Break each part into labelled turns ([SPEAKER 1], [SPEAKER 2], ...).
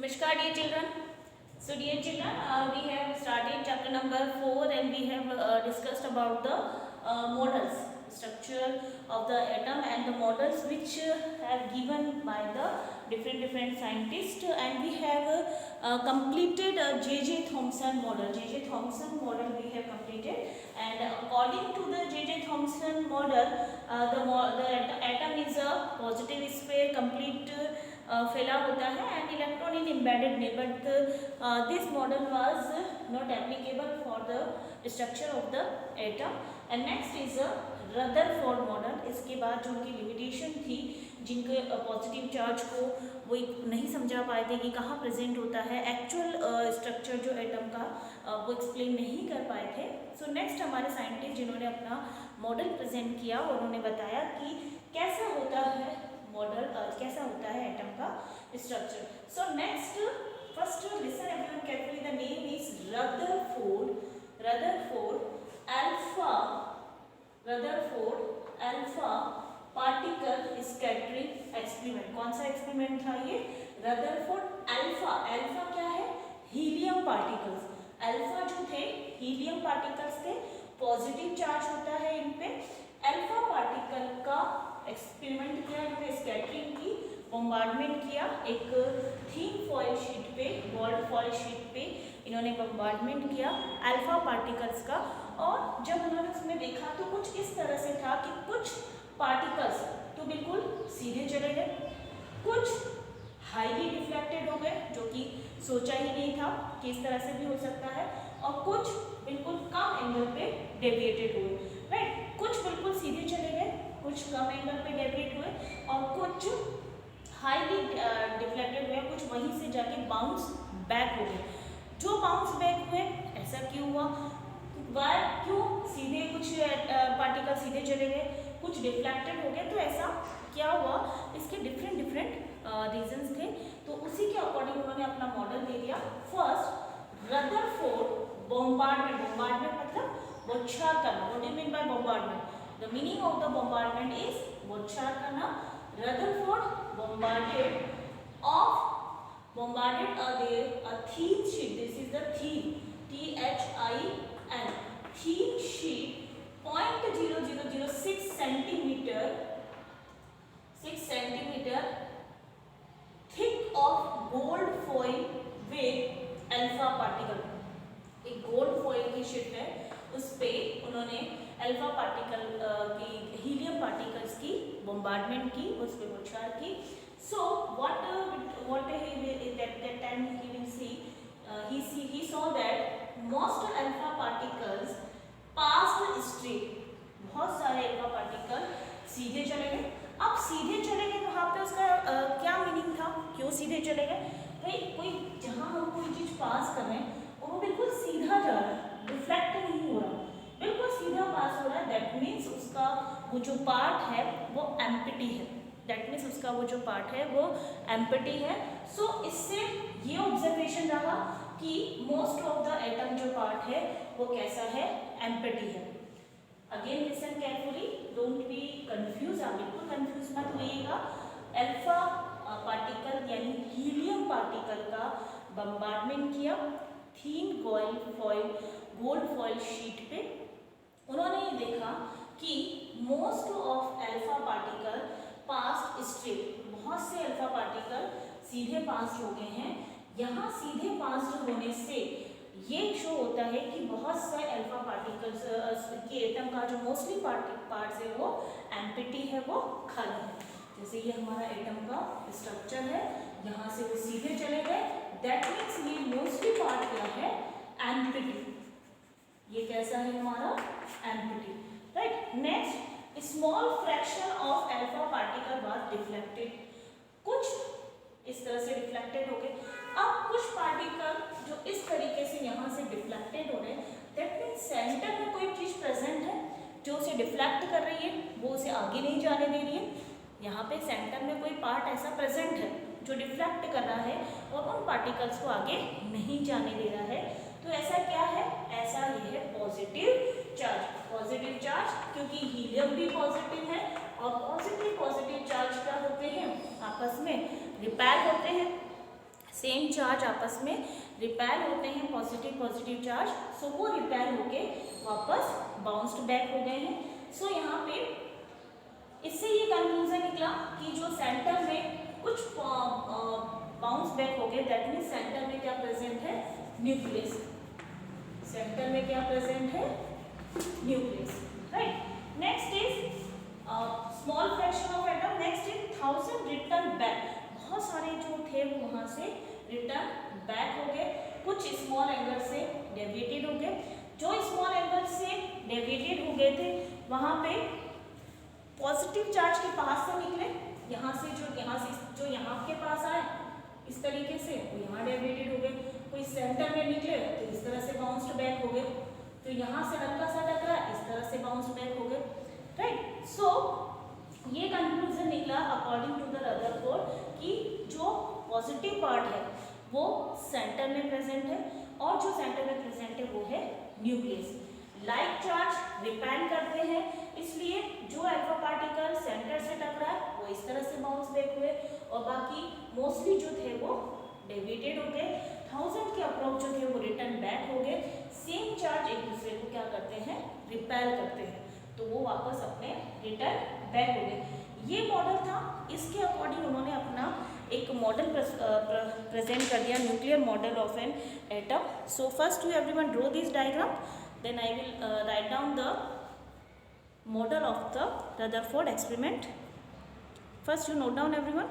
[SPEAKER 1] Namaskar dear children. So dear children, we have started chapter number 4 and we have discussed about the models, structure of the atom and the models which have given by the different scientists, and we have completed J.J. Thomson model. J.J. Thomson model we have completed, and according to the J.J. Thomson model, the atom is a positive sphere, complete फैला होता है and electron in embedded में, but this model was not applicable for the structure of the atom. And next is a Rutherford model. इसके बाद जो उनकी limitation थी, जिनके पॉजिटिव चार्ज को वो नहीं समझा पाए थे कि कहाँ प्रेजेंट होता है, एक्चुअल स्ट्रक्चर जो एटम का वो एक्सप्लेन नहीं कर पाए थे. सो नेक्स्ट हमारे साइंटिस्ट जिन्होंने अपना मॉडल प्रेजेंट किया और उन्होंने बताया कि कैसा होता है मॉडल, कैसा होता है एटम का structure. So next first listen everyone carefully, the name is Rutherford alpha particle scattering experiment. कौन सा एक्सपेरिमेंट था ये? Rutherford alpha. अल्फा क्या है? Helium particles. अल्फा जो थे हीलियम पार्टिकल्स थे, पॉजिटिव चार्ज होता है इन पे. अल्फा पार्टिकल का एक्सपेरिमेंट किया, इन्होंने स्कैटरिंग की, बम्बार्डमेंट किया. एक थीन फॉइल शीट पे, गोल्ड फॉइल शीट पे इन्होंने बम्बार्डमेंट किया अल्फा पार्टिकल्स का. और जब उन्होंने उसमें देखा तो कुछ इस तरह से था कि कुछ पार्टिकल्स तो बिल्कुल सीधे चले गए, कुछ हाईली रिफ्लेक्टेड हो गए, जो कि सोचा ही नहीं था कि इस तरह से भी हो सकता है, और कुछ बिल्कुल कम एंगल पे डेविएटेड हुए. राइट, कुछ बिल्कुल सीधे चले गए, कुछ कम एंगल पे डेविएट हुए, और कुछ हाईली डिफ्लेक्टेड हुए, कुछ वहीं से जाके बाउंस बैक हो गए. जो बाउंस बैक हुए, ऐसा क्यों हुआ? क्यों सीधे कुछ पार्टिकल सीधे चले गए, कुछ डिफ्लेक्टेड हो गए, तो ऐसा क्या हुआ? इसके डिफरेंट रीजंस थे. तो उसी के अकॉर्डिंग उन्होंने अपना मॉडल दे दिया. First Rutherford bombardment. बॉम्बार्डमेंट मतलब बौछार करना. What do mean by bombardment? The meaning of the bombardment is बौछार करना. Rutherford bombarded a thin sheet. This is the thin, THIN, thin sheet 0.0006 centimeter thick of gold foil with alpha particle. एक gold foil की sheet है, उस पे उन्होंने alpha particle की, helium particles की बम्बार्डमेंट की, उस पे बौछार की. So what that time he will see, he saw that most alpha particles passed straight. बहुत सारे अल्फा पार्टिकल सीधे चले गए. अब सीधे चले गए, वहाँ पे उसका क्या मीनिंग था? क्यों सीधे चले गए? भाई कोई, जहाँ हम कोई चीज पास कर रहे हैं और वो बिल्कुल सीधा जा रहा है, रिफ्लेक्ट नहीं हो रहा, बिल्कुल सीधा पास हो रहा है, दैट मीन्स उसका वो जो पार्ट है वो एम्प्टी है. दैट मीन्स उसका वो जो पार्ट है वो एम्प्टी है. सो इससे ये ऑब्जर्वेशन रहा कि मोस्ट ऑफ द एटम जो पार्ट है वो कैसा है? एम्प्टी है. Again listen carefully, don't be confuse. आप बिल्कुल कंफ्यूज मत होइएगा. अल्फा पार्टिकल यानी हीलियम पार्टिकल का बम्बार्डमेंट किया थीन गोल्ड फॉइल शीट पे. उन्होंने ये देखा कि most of alpha particle pass straight. बहुत से अल्फा पार्टिकल सीधे पास हो गए हैं. यहाँ सीधे पास होने से ये शो होता है कि बहुत से अल्फा पार्टिकल्स के एटम का जो मोस्टली पार्ट्स है वो एम्प्टी है, वो खाली है. जैसे ये हमारा एटम का स्ट्रक्चर है, यहाँ से वो सीधे चले गए, दैट मीन्स ये मोस्टली पार्ट क्या है? एम्प्टी. ये कैसा है हमारा? Empty. Right. Next, small fraction of alpha particle was deflected. कुछ इस तरह से डिफ्लेक्टेड हो गए. अब कुछ पार्टिकल जो इस तरीके से यहाँ से डिफ्लेक्टेड हो रहे हैं, दैट मीन्स सेंटर में कोई चीज प्रेजेंट है जो उसे डिफ्लेक्ट कर रही है, वो उसे आगे नहीं जाने दे रही है. यहाँ पे सेंटर में कोई पार्ट ऐसा प्रेजेंट है जो डिफ्लेक्ट कर रहा है और उन पार्टिकल्स को आगे नहीं जाने दे रहा है. तो ऐसा क्या है? ऐसा ये है पॉजिटिव चार्ज. पॉजिटिव चार्ज क्योंकि हीलियम भी पॉजिटिव है, और पॉजिटिव चार्ज क्या होते हैं? आपस में रिपेल होते हैं. सेम चार्ज आपस में रिपेल होते हैं, पॉजिटिव पॉजिटिव चार्ज, सो वो रिपेल होके वापस बाउंस्ड बैक हो गए हैं। सो यहाँ पे इससे ये कंक्लूजन निकला कि जो सेंटर में कुछ बाउंस बैक हो गए, दैट मीन्स सेंटर में क्या प्रेजेंट है, न्यूक्लियस। सेंटर में क्या प्रेजेंट है, nucleus, right. Next is small fraction of atom. Next is 1000 return back. बहुत सारे जो थे वो वहां से रिटर्न बैक हो गए, कुछ स्मॉल एंगल से डेविएटेड हो गए। जो स्मॉल एंगल से डेविएटेड हो गए थे वहां पे पॉजिटिव चार्ज के पास से निकले, यहाँ से जो यहाँ के पास आए इस तरीके से वो यहाँ डेविएटेड हो गए, कोई सेंटर में निकले तो इस तरह से बाउंस्ड बैक हो गए, तो यहाँ से हल्का सा टकरा इस तरह से बाउंस बैक हो गए, राइट। सो ये कंक्लूजन निकला अकॉर्डिंग टू द रदरफोर्ड कि जो पॉजिटिव पार्ट है वो सेंटर में प्रेजेंट है और जो सेंटर में प्रेजेंट है वो है न्यूक्लियस। लाइक चार्ज रिपेल करते हैं, इसलिए जो अल्फा पार्टिकल सेंटर से टकरा वो इस तरह से बाउंस बैक हुए और बाकी मोस्टली जो थे वो डेविएटेड हो गए। 1000 के अप्रोच जो थे वो रिटर्न बैक हो गए। सेम चार्ज एक दूसरे को क्या करते हैं, रिपेल करते हैं, तो वो वापस अपने रिटर्न बैक हो गए। ये मॉडल था, इसके अकॉर्डिंग उन्होंने अपना एक मॉडल प्रेजेंट कर दिया, nuclear model of an atom. So first you everyone draw this diagram, then I will write down the model of the Rutherford experiment. First you note down everyone.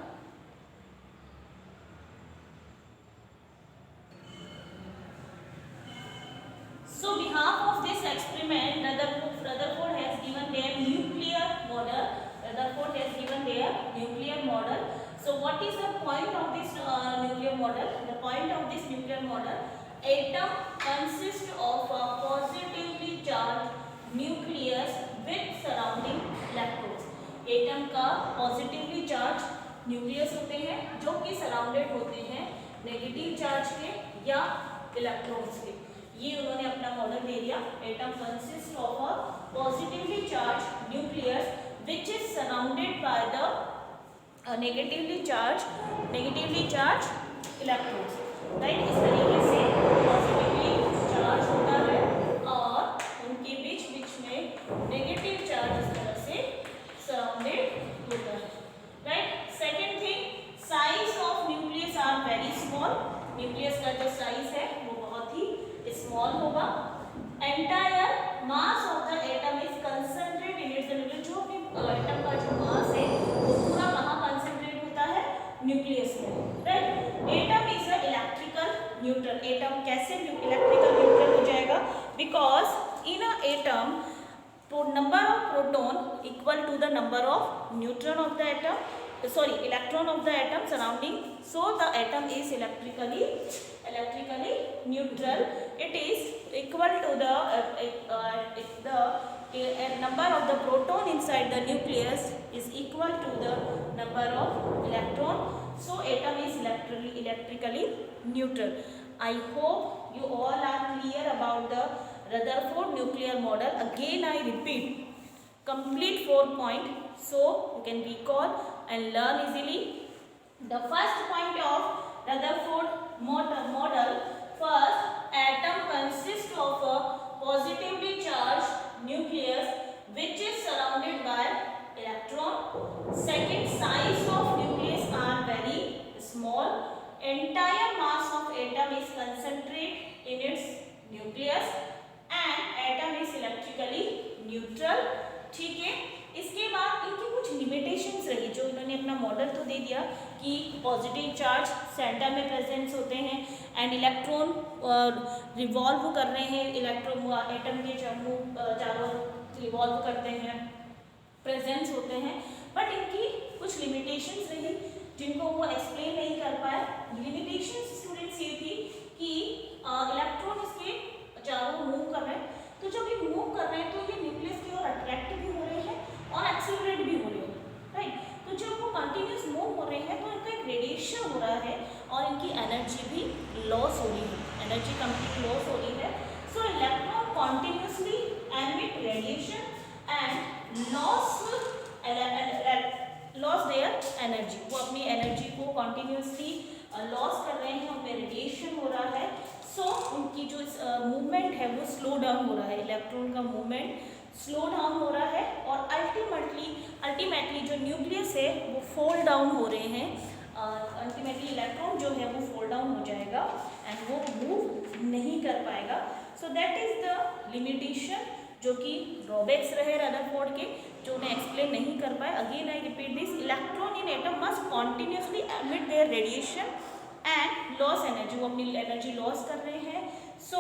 [SPEAKER 1] So behalf of this experiment Rutherford has given their nuclear model. Rutherford has given their nuclear model. So what is the point of this nuclear model? The point of this nuclear model, atom consists of a positively charged nucleus with surrounding electrons. Atom का positively charge nucleus होते हैं जो कि surrounded होते हैं negative charge के या electrons के। ये उन्होंने अपना मॉडल दे दिया, atom consist of a positively charge nucleus which is surrounded by the negatively charge electrons, right. इस तरीके से पॉजिटिवली चार्ज होता है और उनके बीच में नेगेटिव चार्ज इस तरह से सराउंडेड होता है, right. Second thing, size of nucleus are very small. Nucleus का जो साइज है वो बहुत ही स्मॉल होगा। Entire mass of the atom is concentrate in its nucleus. जो भी एटम का जो मास है वो पूरा कहाँ कंसंट्रेट होता है, न्यूक्लियस में, right. Atom is a electrical neutral. Atom कैसे इलेक्ट्रिकल न्यूट्रल हो जाएगा, because in a atom number of proton equal to the number of neutron of the atom, sorry, electron of the atom surrounding, so the atom is electrically neutral. It is equal to the number of the proton inside the nucleus is equal to the number of electron, so atom is electrically neutral. I hope you all are clear about the Rutherford nuclear model. Again I repeat, complete 4 points so you can recall and learn easily. The first point of Rutherford model, first, atom consists of a positively charged nucleus which is surrounded by electron. Second, size of nucleus are very small. Entire mass of atom is concentrated in its nucleus and atom is electrically neutral. ठीक है, इसके बाद इनकी कुछ limitations रही, जो इन्होंने अपना मॉडल तो दे दिया कि पॉजिटिव चार्ज सेंटर में प्रेजेंस होते हैं एंड इलेक्ट्रॉन रिवॉल्व कर रहे हैं, इलेक्ट्रॉन एटम के चारों रिवॉल्व करते हैं, प्रेजेंस होते हैं, बट इनकी कुछ लिमिटेशंस रही जिनको वो एक्सप्लेन नहीं कर पाए। लिमिटेशंस स्टूडेंट्स ये थी कि इलेक्ट्रॉन इसके चारों मूव कर रहे हैं, तो जब ये मूव कर रहे हैं तो ये न्यूक्लियस की ओर अट्रैक्ट भी हो रहे हैं और एक्सीलरेट भी हो रहे हैं, राइट। तो जब वो कंटिन्यूस मूव हो रहे हैं तो इनका एक रेडिएशन हो रहा है और इनकी एनर्जी भी लॉस हो रही है, एनर्जी कंप्लीट लॉस हो रही है। सो electron continuously emit radiation and loss their energy, वो अपनी एनर्जी को कॉन्टिन्यूसली लॉस कर रहे हैं, उनमें रेडिएशन हो रहा है, सो उनकी जो मूवमेंट है वो स्लो डाउन हो रहा है, इलेक्ट्रॉन का मूवमेंट स्लो डाउन हो रहा है और अल्टीमेटली जो न्यूक्लियस है वो फॉल डाउन हो रहे हैं, अल्टीमेटली इलेक्ट्रॉन जो है वो फॉल डाउन हो जाएगा एंड वो मूव नहीं कर पाएगा। So that is the limitation जो कि ड्रॉबैक्स रहे रदरफोर्ड के, जो उन्हें एक्सप्लेन नहीं कर पाए। Again I repeat this, electron in atom must continuously emit their radiation and loss energy, वो अपनी एनर्जी लॉस कर रहे हैं। So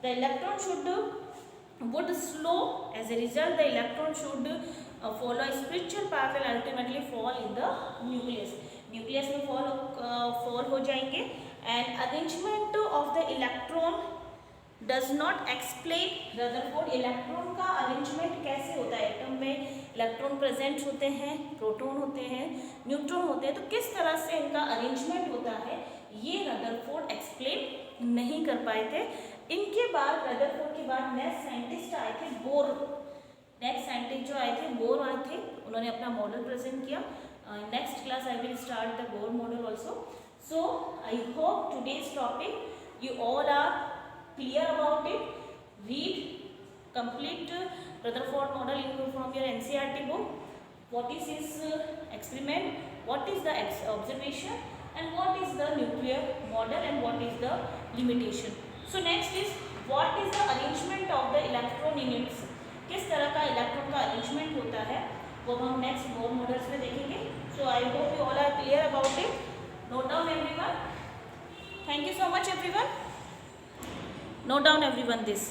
[SPEAKER 1] the electron would slow, as a result the electron should follow a spiritual path and ultimately fall in the nucleus में fall हो जाएंगे। and arrangement of the electron does not explain Rutherford electron का arrangement कैसे होता है, atom में electron present होते हैं, प्रोटॉन होते हैं, न्यूट्रॉन होते हैं, तो किस तरह से इनका अरेंजमेंट होता है ये रदरफोर्ड एक्सप्लेन नहीं कर पाए थे। इनके बाद रदरफोर्ड के बाद नेक्स्ट साइंटिस्ट आए थे बोर, नेक्स्ट साइंटिस्ट जो आए थे बोर आए थे, उन्होंने अपना मॉडल प्रेजेंट किया। Next class I will start the Bohr model also. So I hope today's topic you all are clear about it. Read complete Rutherford model from your NCERT book. What is his experiment, what is the observation and what is the nuclear model and what is the limitation. So next is what is the arrangement of the electron units, किस तरह का electron का arrangement होता है वो हम next bore models में देखेंगे। So I hope you all are clear about it. Note down everyone. Thank you so much everyone. Note down everyone this.